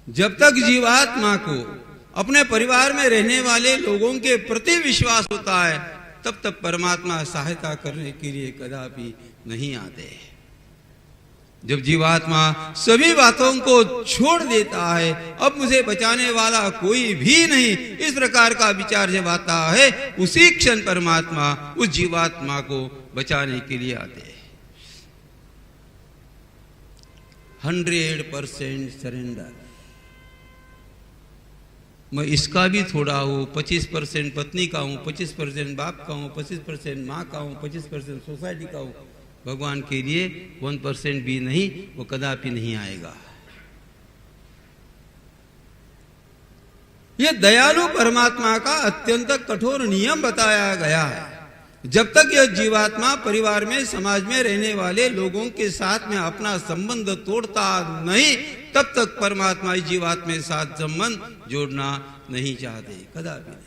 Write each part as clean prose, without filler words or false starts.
जब तक जीवात्मा को अपने परिवार में रहने वाले लोगों के प्रति विश्वास होता है, तब तक परमात्मा सहायता करने के लिए कदापि नहीं आते। जब जीवात्मा सभी बातों को छोड़ देता है, अब मुझे बचाने वाला कोई भी नहीं, इस प्रकार का विचार जब आता है, उसी क्षण परमात्मा उस जीवात्मा को बचाने के लिए आते हैं। 100% सरेंडर। मैं इसका भी थोड़ा हूं, 25% पत्नी का हूं, 25% बाप का हूं, 25% माँ का हूं, 25% सोसाइटी का हूं, भगवान के लिए 1% भी नहीं, वो कदापि नहीं आएगा। यह दयालु परमात्मा का अत्यंत कठोर नियम बताया गया है। जब तक यह जीवात्मा परिवार में, समाज में रहने वाले लोगों के साथ में अपना संबंध तोड़ता नहीं, तब तक परमात्मा इस जीवात्मा के साथ संबंध जोड़ना नहीं चाहते, कदापि नहीं।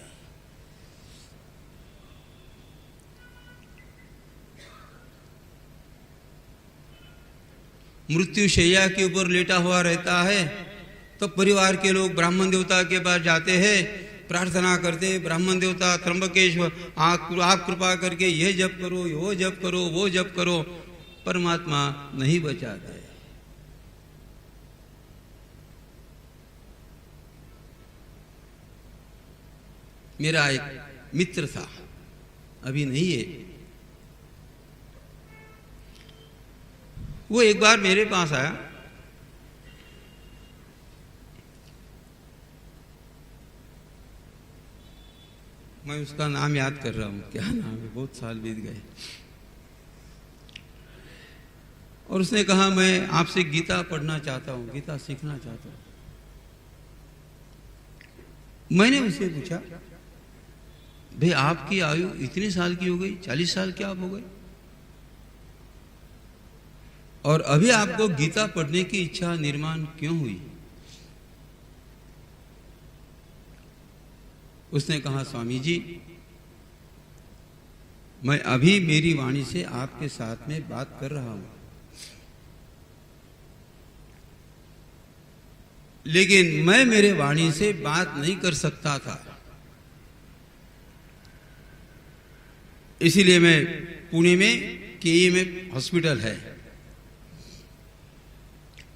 मृत्यु शैया के ऊपर लेटा हुआ रहता है, तो परिवार के लोग ब्राह्मण देवता के पास जाते हैं, प्रार्थना करते, ब्राह्मण देवता त्र्यंबकेश्वर आप कृपा करके यह जप करो, वो जप करो, वो जप करो। परमात्मा नहीं बचाता है। मेरा एक मित्र था, अभी नहीं है, वो एक बार मेरे पास आया। मैं उसका नाम याद कर रहा हूं, क्या नाम है, बहुत साल बीत गए। और उसने कहा मैं आपसे गीता पढ़ना चाहता हूं, गीता सीखना चाहता हूं। मैंने उससे पूछा, भाई आपकी आयु इतने साल की हो गई, 40 साल की आप हो गए, और अभी आपको गीता पढ़ने की इच्छा निर्माण क्यों हुई? उसने कहा, स्वामी जी, मैं अभी मेरी वाणी से आपके साथ में बात कर रहा हूं, लेकिन मैं मेरे वाणी से बात नहीं कर सकता था, इसीलिए मैं पुणे में केई में हॉस्पिटल है,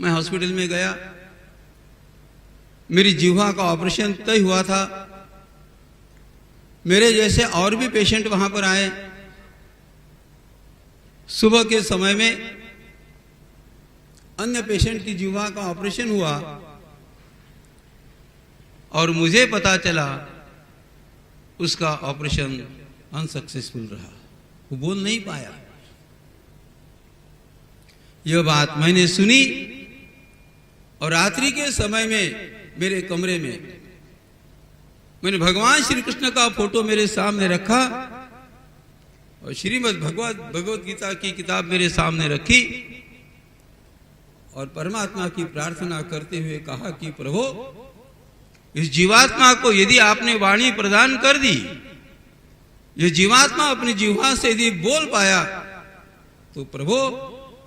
मैं हॉस्पिटल में गया। मेरी जिह्वा का ऑपरेशन तय हुआ था। मेरे जैसे और भी पेशेंट वहां पर आए। सुबह के समय में अन्य पेशेंट की जिह्वा का ऑपरेशन हुआ और मुझे पता चला उसका ऑपरेशन अनसक्सेसफुल रहा, वो बोल नहीं पाया। यह बात मैंने सुनी और रात्रि के समय में मेरे कमरे में मैंने भगवान श्री कृष्ण का फोटो मेरे सामने रखा और श्रीमद् भगवत गीता की किताब मेरे सामने रखी और परमात्मा की प्रार्थना करते हुए कहा कि प्रभु, इस जीवात्मा को यदि आपने वाणी प्रदान कर दी, यह जीवात्मा अपनी जिह्वा से यदि बोल पाया, तो प्रभु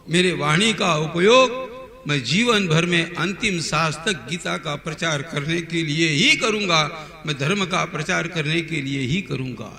मेरे वाणी का उपयोग मैं जीवन भर में अंतिम सांस तक गीता का प्रचार करने के लिए ही करूंगा, मैं धर्म का प्रचार करने के लिए ही करूंगा।